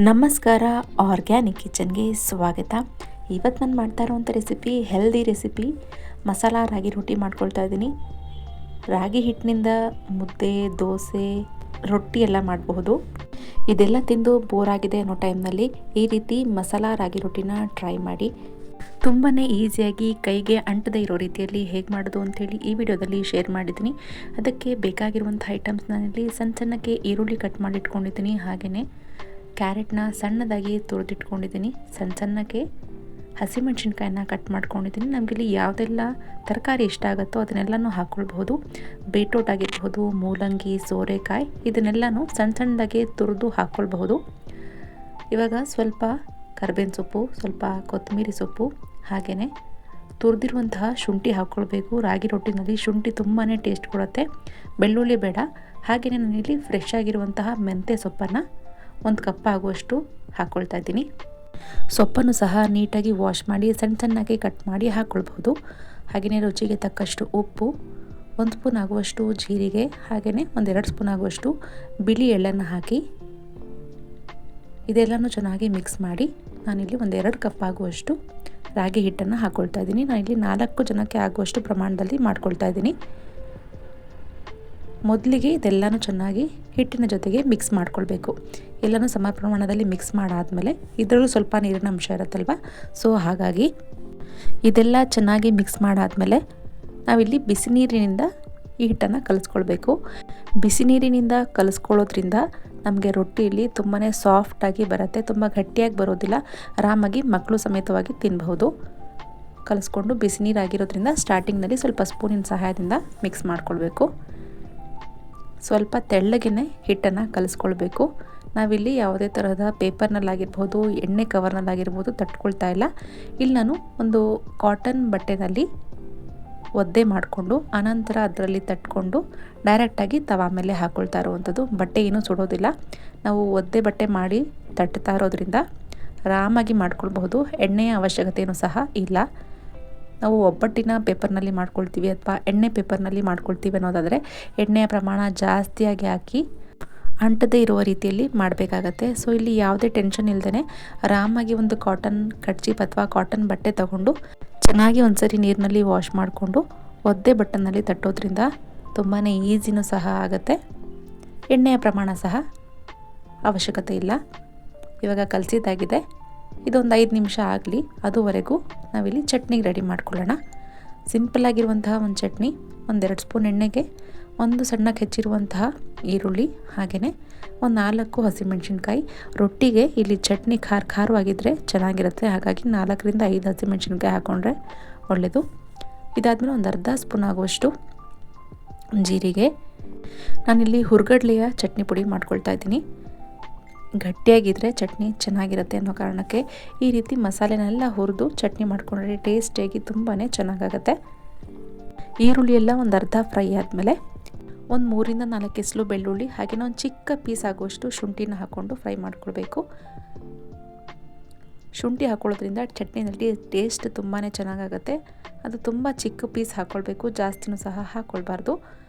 ನಮಸ್ಕಾರ, ಆರ್ಗ್ಯಾನಿಕ್ ಕಿಚನ್ಗೆ ಸ್ವಾಗತ. ಇವತ್ತು ನಾನು ಮಾಡ್ತಾ ಇರೋವಂಥ ರೆಸಿಪಿ ಹೆಲ್ದಿ ರೆಸಿಪಿ. ಮಸಾಲ ರಾಗಿ ರೊಟ್ಟಿ ಮಾಡ್ಕೊಳ್ತಾ ಇದ್ದೀನಿ. ರಾಗಿ ಹಿಟ್ಟಿನಿಂದ ಮುದ್ದೆ, ದೋಸೆ, ರೊಟ್ಟಿ ಎಲ್ಲ ಮಾಡಬಹುದು. ಇದೆಲ್ಲ ತಿಂದು ಬೋರ್ ಆಗಿದೆ ಅನ್ನೋ ಟೈಮ್ನಲ್ಲಿ ಈ ರೀತಿ ಮಸಾಲ ರಾಗಿ ರೊಟ್ಟಿನ ಟ್ರೈ ಮಾಡಿ. ತುಂಬಾ ಈಸಿಯಾಗಿ ಕೈಗೆ ಅಂಟದೇ ಇರೋ ರೀತಿಯಲ್ಲಿ ಹೇಗೆ ಮಾಡೋದು ಅಂಥೇಳಿ ಈ ವಿಡಿಯೋದಲ್ಲಿ ಶೇರ್ ಮಾಡಿದ್ದೀನಿ. ಅದಕ್ಕೆ ಬೇಕಾಗಿರುವಂಥ ಐಟಮ್ಸ್ ನಾನಿಲ್ಲಿ ಸಣ್ಣಕ್ಕೆ ಈರುಳ್ಳಿ ಕಟ್ ಮಾಡಿ ಇಟ್ಕೊಂಡಿದ್ದೀನಿ. ಹಾಗೆಯೇ ಕ್ಯಾರೆಟ್ನ ಸಣ್ಣದಾಗಿ ತುರಿದಿಟ್ಕೊಂಡಿದ್ದೀನಿ. ಸಣ್ಣಕ್ಕೆ ಹಸಿಮೆಣಸಿನ್ಕಾಯಿನ ಕಟ್ ಮಾಡ್ಕೊಂಡಿದ್ದೀನಿ. ನಮಗಿಲ್ಲಿ ಯಾವುದೆಲ್ಲ ತರಕಾರಿ ಇಷ್ಟ ಆಗುತ್ತೋ ಅದನ್ನೆಲ್ಲನೂ ಹಾಕ್ಕೊಳ್ಬಹುದು. ಬೀಟ್ರೂಟ್ ಆಗಿರ್ಬೋದು, ಮೂಲಂಗಿ, ಸೋರೆಕಾಯಿ ಇದನ್ನೆಲ್ಲನೂ ಸಣ್ಣದಾಗಿ ತುರಿದು ಹಾಕ್ಕೊಳ್ಬಹುದು. ಇವಾಗ ಸ್ವಲ್ಪ ಕರಿಬೇವಿನ ಸೊಪ್ಪು, ಸ್ವಲ್ಪ ಕೊತ್ತಂಬರಿ ಸೊಪ್ಪು, ಹಾಗೆಯೇ ತುರಿದಿರುವಂತಹ ಶುಂಠಿ ಹಾಕ್ಕೊಳ್ಬೇಕು. ರಾಗಿ ರೊಟ್ಟಿನಲ್ಲಿ ಶುಂಠಿ ತುಂಬಾ ಟೇಸ್ಟ್ ಕೊಡುತ್ತೆ. ಬೆಳ್ಳುಳ್ಳಿ ಬೇಡ. ಹಾಗೆಯೇ ನಾನಿಲ್ಲಿ ಫ್ರೆಶ್ ಆಗಿರುವಂತಹ ಮೆಂತ್ಯ ಸೊಪ್ಪನ್ನು 1 ಕಪ್ ಆಗುವಷ್ಟು ಹಾಕ್ಕೊಳ್ತಾ ಇದ್ದೀನಿ. ಸೊಪ್ಪನ್ನು ಸಹ ನೀಟಾಗಿ ವಾಶ್ ಮಾಡಿ ಸಣ್ಣಗೆ ಕಟ್ ಮಾಡಿ ಹಾಕ್ಕೊಳ್ಬಹುದು. ಹಾಗೆಯೇ ರುಚಿಗೆ ತಕ್ಕಷ್ಟು ಉಪ್ಪು, 1 ಸ್ಪೂನ್ ಆಗುವಷ್ಟು ಜೀರಿಗೆ, ಹಾಗೆಯೇ 1-2 ಸ್ಪೂನ್ ಆಗುವಷ್ಟು ಬಿಳಿ ಎಳ್ಳನ್ನು ಹಾಕಿ ಇದೆಲ್ಲನೂ ಚೆನ್ನಾಗಿ ಮಿಕ್ಸ್ ಮಾಡಿ ನಾನಿಲ್ಲಿ 1-2 ಕಪ್ ಆಗುವಷ್ಟು ರಾಗಿ ಹಿಟ್ಟನ್ನು ಹಾಕ್ಕೊಳ್ತಾ ಇದ್ದೀನಿ. ನಾನಿಲ್ಲಿ 4 ಜನಕ್ಕೆ ಆಗುವಷ್ಟು ಪ್ರಮಾಣದಲ್ಲಿ ಮಾಡ್ಕೊಳ್ತಾ ಇದ್ದೀನಿ. ಮೊದಲಿಗೆ ಇದೆಲ್ಲನೂ ಚೆನ್ನಾಗಿ ಹಿಟ್ಟಿನ ಜೊತೆಗೆ ಮಿಕ್ಸ್ ಮಾಡ್ಕೊಳ್ಬೇಕು. ಎಲ್ಲನೂ ಸಮ ಪ್ರಮಾಣದಲ್ಲಿ ಮಿಕ್ಸ್ ಮಾಡಾದಮೇಲೆ ಇದರಲ್ಲೂ ಸ್ವಲ್ಪ ನೀರಿನ ಅಂಶ ಇರುತ್ತಲ್ವ, ಸೊ ಹಾಗಾಗಿ ಇದೆಲ್ಲ ಚೆನ್ನಾಗಿ ಮಿಕ್ಸ್ ಮಾಡಾದಮೇಲೆ ನಾವಿಲ್ಲಿ ಬಿಸಿ ನೀರಿನಿಂದ ಈ ಹಿಟ್ಟನ್ನು ಕಲಿಸ್ಕೊಳ್ಬೇಕು. ಬಿಸಿ ನೀರಿನಿಂದ ಕಲಿಸ್ಕೊಳ್ಳೋದ್ರಿಂದ ನಮಗೆ ರೊಟ್ಟಿಯಲ್ಲಿ ತುಂಬಾ ಸಾಫ್ಟಾಗಿ ಬರುತ್ತೆ. ತುಂಬ ಗಟ್ಟಿಯಾಗಿ ಬರೋದಿಲ್ಲ. ಆರಾಮಾಗಿ ಮಕ್ಕಳು ಸಮೇತವಾಗಿ ತಿನ್ನಬಹುದು. ಕಲಿಸ್ಕೊಂಡು ಬಿಸಿ ನೀರಾಗಿರೋದ್ರಿಂದ ಸ್ಟಾರ್ಟಿಂಗ್ನಲ್ಲಿ ಸ್ವಲ್ಪ ಸ್ಪೂನಿನ ಸಹಾಯದಿಂದ ಮಿಕ್ಸ್ ಮಾಡ್ಕೊಳ್ಬೇಕು. ಸ್ವಲ್ಪ ತೆಳ್ಳಗೆ ಹಿಟ್ಟನ್ನು ಕಲಿಸ್ಕೊಳ್ಬೇಕು. ನಾವಿಲ್ಲಿ ಯಾವುದೇ ತರಹದ ಪೇಪರ್ನಲ್ಲಾಗಿರ್ಬೋದು, ಎಣ್ಣೆ ಕವರ್ನಲ್ಲಾಗಿರ್ಬೋದು ತಟ್ಕೊಳ್ತಾ ಇಲ್ಲ. ಇಲ್ಲಿ ನಾನು ಒಂದು ಕಾಟನ್ ಬಟ್ಟೆನಲ್ಲಿ ಒದ್ದೆ ಮಾಡಿಕೊಂಡು ಆನಂತರ ಅದರಲ್ಲಿ ತಟ್ಕೊಂಡು ಡೈರೆಕ್ಟಾಗಿ ತವಾ ಮೇಲೆ ಹಾಕ್ಕೊಳ್ತಾ ಇರುವಂಥದ್ದು. ಬಟ್ಟೆ ಏನೂ ಸುಡೋದಿಲ್ಲ. ನಾವು ಒದ್ದೆ ಬಟ್ಟೆ ಮಾಡಿ ತಟ್ತಾ ಇರೋದ್ರಿಂದ ಆರಾಮಾಗಿ ಮಾಡ್ಕೊಳ್ಬಹುದು. ಎಣ್ಣೆಯ ಅವಶ್ಯಕತೆಯೂ ಸಹ ಇಲ್ಲ. ನಾವು ಒಬ್ಬಟ್ಟಿನ ಪೇಪರ್ನಲ್ಲಿ ಮಾಡ್ಕೊಳ್ತೀವಿ ಅಥವಾ ಎಣ್ಣೆ ಪೇಪರ್ನಲ್ಲಿ ಮಾಡ್ಕೊಳ್ತೀವಿ ಅನ್ನೋದಾದರೆ ಎಣ್ಣೆಯ ಪ್ರಮಾಣ ಜಾಸ್ತಿಯಾಗಿ ಹಾಕಿ ಅಂಟದೇ ಇರುವ ರೀತಿಯಲ್ಲಿ ಮಾಡಬೇಕಾಗತ್ತೆ. ಸೊ ಇಲ್ಲಿ ಯಾವುದೇ ಟೆನ್ಷನ್ ಇಲ್ಲದೇ ಆರಾಮಾಗಿ ಒಂದು ಕಾಟನ್ ಕರ್ಚೀಫ್ ಅಥವಾ ಕಾಟನ್ ಬಟ್ಟೆ ತಗೊಂಡು ಚೆನ್ನಾಗಿ ಒಂದ್ಸರಿ ನೀರಿನಲ್ಲಿ ವಾಶ್ ಮಾಡಿಕೊಂಡು ಒದ್ದೆ ಬಟ್ಟನಲ್ಲಿ ತಟ್ಟೋದ್ರಿಂದ ತುಂಬಾ ಈಸಿನೂ ಸಹ ಆಗುತ್ತೆ. ಎಣ್ಣೆಯ ಪ್ರಮಾಣ ಸಹ ಅವಶ್ಯಕತೆ ಇಲ್ಲ. ಇವಾಗ ಕಲಸಿದ್ದಾಗಿದೆ. ಇದೊಂದು 5 ನಿಮಿಷ ಆಗಲಿ. ಅದುವರೆಗೂ ನಾವಿಲ್ಲಿ ಚಟ್ನಿಗೆ ರೆಡಿ ಮಾಡ್ಕೊಳ್ಳೋಣ. ಸಿಂಪಲ್ಲಾಗಿರುವಂತಹ ಒಂದು ಚಟ್ನಿ. 1-2 ಸ್ಪೂನ್ ಎಣ್ಣೆಗೆ 1 ಸಣ್ಣಕ್ಕೆ ಹೆಚ್ಚಿರುವಂತಹ ಈರುಳ್ಳಿ, ಹಾಗೆಯೇ 4 ಹಸಿಮೆಣಸಿನ್ಕಾಯಿ. ರೊಟ್ಟಿಗೆ ಇಲ್ಲಿ ಚಟ್ನಿ ಖಾರವಾಗಿದ್ದರೆ ಚೆನ್ನಾಗಿರುತ್ತೆ. ಹಾಗಾಗಿ 4-5 ಹಸಿಮೆಣಸಿನ್ಕಾಯಿ ಹಾಕ್ಕೊಂಡ್ರೆ ಒಳ್ಳೆಯದು. ಇದಾದಮೇಲೆ 1/2 ಸ್ಪೂನ್ ಆಗುವಷ್ಟು ಜೀರಿಗೆ. ನಾನಿಲ್ಲಿ ಹುರ್ಗಡ್ಲೆಯ ಚಟ್ನಿ ಪುಡಿ ಮಾಡ್ಕೊಳ್ತಾ ಇದ್ದೀನಿ. ಗಟ್ಟಿಯಾಗಿದ್ದರೆ ಚಟ್ನಿ ಚೆನ್ನಾಗಿರುತ್ತೆ ಅನ್ನೋ ಕಾರಣಕ್ಕೆ ಈ ರೀತಿ ಮಸಾಲೆನೆಲ್ಲ ಹುರಿದು ಚಟ್ನಿ ಮಾಡ್ಕೊಂಡ್ರೆ ಟೇಸ್ಟಿಯಾಗಿ ತುಂಬಾ ಚೆನ್ನಾಗಾಗುತ್ತೆ. ಈರುಳ್ಳಿ ಎಲ್ಲ 1/2 ಫ್ರೈ ಆದಮೇಲೆ 3-4 ಎಸಳು ಬೆಳ್ಳುಳ್ಳಿ, ಹಾಗೆಯೇ ಒಂದು ಚಿಕ್ಕ ಪೀಸ್ ಆಗುವಷ್ಟು ಶುಂಠಿನ ಹಾಕ್ಕೊಂಡು ಫ್ರೈ ಮಾಡ್ಕೊಳ್ಬೇಕು. ಶುಂಠಿ ಹಾಕ್ಕೊಳ್ಳೋದ್ರಿಂದ ಚಟ್ನಿನಲ್ಲಿ ಟೇಸ್ಟ್ ತುಂಬಾ ಚೆನ್ನಾಗಾಗುತ್ತೆ. ಅದು ತುಂಬ ಚಿಕ್ಕ ಪೀಸ್ ಹಾಕ್ಕೊಳ್ಬೇಕು, ಜಾಸ್ತಿನೂ ಸಹ ಹಾಕ್ಕೊಳ್ಬಾರ್ದು.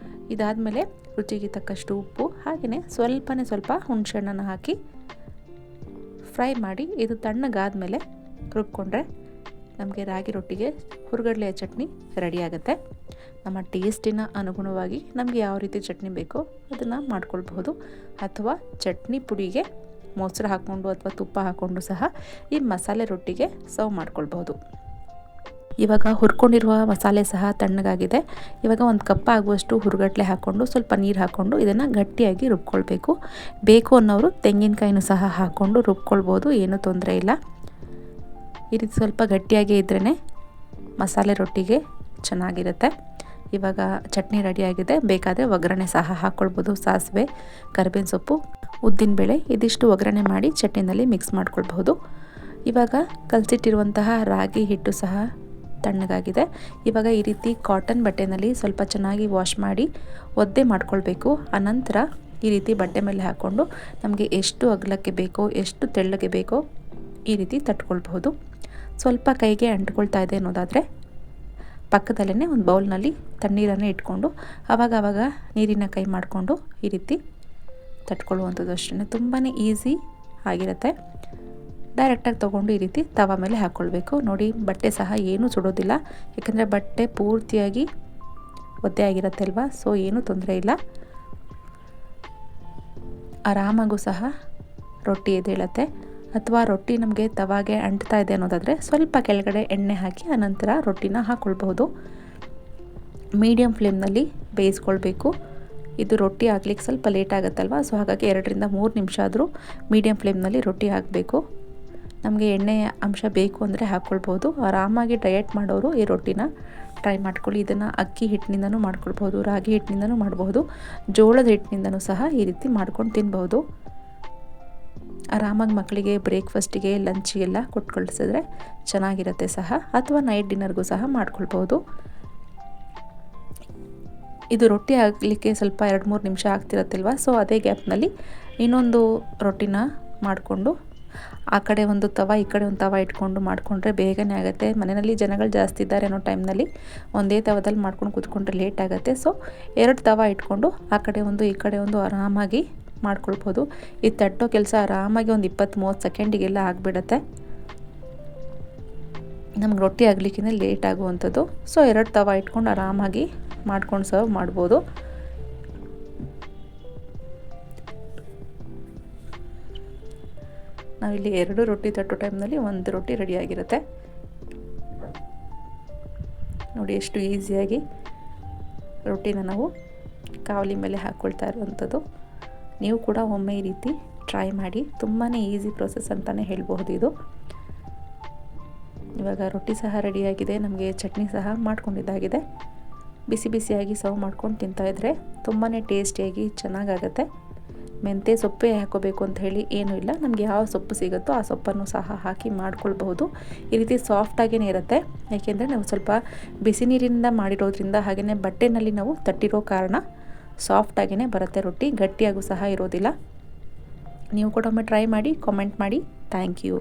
ಇದಾದಮೇಲೆ ರುಚಿಗೆ ತಕ್ಕಷ್ಟು ಉಪ್ಪು, ಹಾಗೆಯೇ ಸ್ವಲ್ಪ ಹುಣಸೆಹಣ್ಣನ್ನು ಹಾಕಿ ಫ್ರೈ ಮಾಡಿ ಇದು ತಣ್ಣಗಾದಮೇಲೆ ರುಬ್ಕೊಂಡ್ರೆ ನಮಗೆ ರಾಗಿ ರೊಟ್ಟಿಗೆ ಹುರ್ಗಡ್ಲೆಯ ಚಟ್ನಿ ರೆಡಿಯಾಗುತ್ತೆ. ನಮ್ಮ ಟೇಸ್ಟಿನ ಅನುಗುಣವಾಗಿ ನಮಗೆ ಯಾವ ರೀತಿ ಚಟ್ನಿ ಬೇಕೋ ಅದನ್ನು ಮಾಡ್ಕೊಳ್ಬಹುದು. ಅಥವಾ ಚಟ್ನಿ ಪುಡಿಗೆ ಮೊಸರು ಹಾಕ್ಕೊಂಡು ಅಥವಾ ತುಪ್ಪ ಹಾಕ್ಕೊಂಡು ಸಹ ಈ ಮಸಾಲೆ ರೊಟ್ಟಿಗೆ ಸರ್ವ್ ಮಾಡ್ಕೊಳ್ಬಹುದು. ಇವಾಗ ಹುರ್ಕೊಂಡಿರುವ ಮಸಾಲೆ ಸಹ ತಣ್ಣಗಾಗಿದೆ. ಇವಾಗ 1 ಕಪ್ ಆಗುವಷ್ಟು ಹುರ್ಗಡ್ಲೆ ಹಾಕ್ಕೊಂಡು ಸ್ವಲ್ಪ ನೀರು ಹಾಕ್ಕೊಂಡು ಇದನ್ನು ಗಟ್ಟಿಯಾಗಿ ರುಬ್ಕೊಳ್ಬೇಕು. ಬೇಕು ಅನ್ನೋರು ತೆಂಗಿನಕಾಯಿನೂ ಸಹ ಹಾಕ್ಕೊಂಡು ರುಬ್ಕೊಳ್ಬೋದು, ಏನೂ ತೊಂದರೆ ಇಲ್ಲ. ಈ ರೀತಿ ಸ್ವಲ್ಪ ಗಟ್ಟಿಯಾಗಿ ಇದ್ರೇ ಮಸಾಲೆ ರೊಟ್ಟಿಗೆ ಚೆನ್ನಾಗಿರುತ್ತೆ. ಇವಾಗ ಚಟ್ನಿ ರೆಡಿಯಾಗಿದೆ. ಬೇಕಾದರೆ ಒಗ್ಗರಣೆ ಸಹ ಹಾಕ್ಕೊಳ್ಬೋದು. ಸಾಸಿವೆ, ಕರಿಬೇವಿನ ಸೊಪ್ಪು, ಉದ್ದಿನಬೇಳೆ ಇದಿಷ್ಟು ಒಗ್ಗರಣೆ ಮಾಡಿ ಚಟ್ನಿನಲ್ಲಿ ಮಿಕ್ಸ್ ಮಾಡ್ಕೊಳ್ಬಹುದು. ಇವಾಗ ಕಲಸಿಟ್ಟಿರುವಂತಹ ರಾಗಿ ಹಿಟ್ಟು ಸಹ ತಣ್ಣಗಾಗಿದೆ. ಇವಾಗ ಈ ರೀತಿ ಕಾಟನ್ ಬಟ್ಟೆನಲ್ಲಿ ಸ್ವಲ್ಪ ಚೆನ್ನಾಗಿ ವಾಶ್ ಮಾಡಿ ಒದ್ದೆ ಮಾಡ್ಕೊಳ್ಬೇಕು. ಆನಂತರ ಈ ರೀತಿ ಬಟ್ಟೆ ಮೇಲೆ ಹಾಕ್ಕೊಂಡು ನಮಗೆ ಎಷ್ಟು ಅಗಲಕ್ಕೆ ಬೇಕೋ, ಎಷ್ಟು ತೆಳ್ಳಗೆ ಬೇಕೋ ಈ ರೀತಿ ತಟ್ಕೊಳ್ಬಹುದು. ಸ್ವಲ್ಪ ಕೈಗೆ ಅಂಟ್ಕೊಳ್ತಾ ಇದೆ ಅನ್ನೋದಾದರೆ ಪಕ್ಕದಲ್ಲೇ ಒಂದು ಬೌಲ್ನಲ್ಲಿ ತಣ್ಣೀರನ್ನು ಇಟ್ಕೊಂಡು ಆವಾಗ ನೀರಿನ ಕೈ ಮಾಡಿಕೊಂಡು ಈ ರೀತಿ ತಟ್ಕೊಳ್ಳುವಂಥದ್ದು ಅಷ್ಟೇ. ತುಂಬಾ ಈಸಿ ಆಗಿರುತ್ತೆ. ಡೈರೆಕ್ಟಾಗಿ ತೊಗೊಂಡು ಈ ರೀತಿ ತವ ಮೇಲೆ ಹಾಕ್ಕೊಳ್ಬೇಕು. ನೋಡಿ ಬಟ್ಟೆ ಸಹ ಏನೂ ಸುಡೋದಿಲ್ಲ, ಯಾಕಂದರೆ ಬಟ್ಟೆ ಪೂರ್ತಿಯಾಗಿ ಒದ್ದೆ ಆಗಿರುತ್ತೆ ಅಲ್ವಾ, ಸೊ ಏನೂ ತೊಂದರೆ ಇಲ್ಲ. ಆರಾಮಾಗೂ ಸಹ ರೊಟ್ಟಿ ಎದ್ದೇಳುತ್ತೆ. ಅಥವಾ ರೊಟ್ಟಿ ನಮಗೆ ತವಾಗೆ ಅಂಟ್ತಾ ಇದೆ ಅನ್ನೋದಾದರೆ ಸ್ವಲ್ಪ ಕೆಳಗಡೆ ಎಣ್ಣೆ ಹಾಕಿ ಆನಂತರ ರೊಟ್ಟಿನ ಹಾಕ್ಕೊಳ್ಬಹುದು. ಮೀಡಿಯಮ್ ಫ್ಲೇಮ್ನಲ್ಲಿ ಬೇಯಿಸ್ಕೊಳ್ಬೇಕು. ಇದು ರೊಟ್ಟಿ ಆಗಲಿಕ್ಕೆ ಸ್ವಲ್ಪ ಲೇಟ್ ಆಗುತ್ತಲ್ವ, ಸೊ ಹಾಗಾಗಿ 2-3 ನಿಮಿಷ ಆದರೂ ಮೀಡಿಯಮ್ ಫ್ಲೇಮ್ನಲ್ಲಿ ರೊಟ್ಟಿ ಹಾಕಬೇಕು. ನಮಗೆ ಎಣ್ಣೆಯ ಅಂಶ ಬೇಕು ಅಂದರೆ ಹಾಕ್ಕೊಳ್ಬೋದು. ಆರಾಮಾಗಿ ಡಯಟ್ ಮಾಡೋರು ಈ ರೊಟ್ಟಿನ ಟ್ರೈ ಮಾಡ್ಕೊಳ್ಳಿ. ಇದನ್ನು ಅಕ್ಕಿ ಹಿಟ್ಟಿನಿಂದನೂ ಮಾಡ್ಕೊಳ್ಬೋದು, ರಾಗಿ ಹಿಟ್ಟಿನಿಂದನೂ ಮಾಡ್ಬೋದು, ಜೋಳದ ಹಿಟ್ಟಿನಿಂದನೂ ಸಹ ಈ ರೀತಿ ಮಾಡ್ಕೊಂಡು ತಿನ್ಬೋದು. ಆರಾಮಾಗಿ ಮಕ್ಕಳಿಗೆ ಬ್ರೇಕ್ಫಾಸ್ಟಿಗೆ ಲಂಚಿಗೆಲ್ಲ ಕೊಟ್ಟು ಕಳಿಸಿದ್ರೆ ಚೆನ್ನಾಗಿರುತ್ತೆ ಸಹ, ಅಥವಾ ನೈಟ್ ಡಿನ್ನರ್ಗೂ ಸಹ ಮಾಡ್ಕೊಳ್ಬೋದು. ಇದು ರೊಟ್ಟಿ ಆಗಲಿಕ್ಕೆ ಸ್ವಲ್ಪ 2-3 ನಿಮಿಷ ಆಗ್ತಿರತ್ತಲ್ವ, ಸೊ ಅದೇ ಗ್ಯಾಪ್ನಲ್ಲಿ ಇನ್ನೊಂದು ರೊಟ್ಟಿನ ಮಾಡಿಕೊಂಡು ಆ ಕಡೆ ಒಂದು ತವ ಈ ಕಡೆ ಒಂದು ತವ ಇಟ್ಕೊಂಡು ಮಾಡಿಕೊಂಡ್ರೆ ಬೇಗನೆ ಆಗುತ್ತೆ. ಮನೆಯಲ್ಲಿ ಜನಗಳು ಜಾಸ್ತಿ ಇದ್ದಾರೆ ಅನ್ನೋ ಟೈಮ್ನಲ್ಲಿ ಒಂದೇ ತವದಲ್ಲಿ ಮಾಡ್ಕೊಂಡು ಕೂತ್ಕೊಂಡ್ರೆ ಲೇಟ್ ಆಗುತ್ತೆ. ಸೊ 2 ತವ ಇಟ್ಕೊಂಡು ಆ ಕಡೆ ಒಂದು ಈ ಕಡೆ ಒಂದು ಆರಾಮಾಗಿ ಮಾಡ್ಕೊಳ್ಬೋದು. ಈ ತಟ್ಟೋ ಕೆಲಸ ಆರಾಮಾಗಿ ಒಂದು 20-30 ಸೆಕೆಂಡಿಗೆಲ್ಲ ಆಗಿಬಿಡುತ್ತೆ. ನಮ್ಗೆ ರೊಟ್ಟಿ ಆಗಲಿಕ್ಕಿಂತ ಲೇಟ್ ಆಗುವಂಥದ್ದು. ಸೊ 2 ತವ ಇಟ್ಕೊಂಡು ಆರಾಮಾಗಿ ಮಾಡ್ಕೊಂಡು ಸರ್ವ್ ಮಾಡ್ಬೋದು. ನಾವಿಲ್ಲಿ 2 ರೊಟ್ಟಿ ತಟ್ಟೋ ಟೈಮ್ನಲ್ಲಿ 1 ರೊಟ್ಟಿ ರೆಡಿಯಾಗಿರುತ್ತೆ. ನೋಡಿ ಎಷ್ಟು ಈಸಿಯಾಗಿ ರೊಟ್ಟಿನ ನಾವು ಕಾವಲಿ ಮೇಲೆ ಹಾಕ್ಕೊಳ್ತಾ ಇರುವಂಥದ್ದು. ನೀವು ಕೂಡ ಒಮ್ಮೆ ಈ ರೀತಿ ಟ್ರೈ ಮಾಡಿ. ತುಂಬಾ ಈಸಿ ಪ್ರೊಸೆಸ್ ಅಂತಲೇ ಹೇಳ್ಬಹುದು ಇದು. ಇವಾಗ ರೊಟ್ಟಿ ಸಹ ರೆಡಿಯಾಗಿದೆ, ನಮಗೆ ಚಟ್ನಿ ಸಹ ಮಾಡ್ಕೊಂಡಿದ್ದಾಗಿದೆ. ಬಿಸಿ ಬಿಸಿಯಾಗಿ ಸರ್ವ್ ಮಾಡ್ಕೊಂಡು ತಿಂತಾಯಿದ್ರೆ ತುಂಬಾ ಟೇಸ್ಟಿಯಾಗಿ ಚೆನ್ನಾಗಾಗತ್ತೆ. ಮೆಂತ್ಯ ಸೊಪ್ಪೇ ಹಾಕೋಬೇಕು ಅಂತ ಹೇಳಿ ಏನೂ ಇಲ್ಲ, ನಮಗೆ ಯಾವ ಸೊಪ್ಪು ಸಿಗುತ್ತೋ ಆ ಸೊಪ್ಪನ್ನು ಸಹ ಹಾಕಿ ಮಾಡ್ಕೊಳ್ಬಹುದು. ಈ ರೀತಿ ಸಾಫ್ಟಾಗೇ ಇರುತ್ತೆ, ಯಾಕೆಂದರೆ ನಾವು ಸ್ವಲ್ಪ ಬಿಸಿ ನೀರಿನಿಂದ ಮಾಡಿರೋದ್ರಿಂದ, ಹಾಗೆಯೇ ಬಟ್ಟೆನಲ್ಲಿ ನಾವು ತಟ್ಟಿರೋ ಕಾರಣ ಸಾಫ್ಟಾಗೇ ಬರುತ್ತೆ ರೊಟ್ಟಿ, ಗಟ್ಟಿಯಾಗೂ ಸಹ ಇರೋದಿಲ್ಲ. ನೀವು ಕೂಡ ಒಮ್ಮೆ ಟ್ರೈ ಮಾಡಿ, ಕಾಮೆಂಟ್ ಮಾಡಿ. Thank you.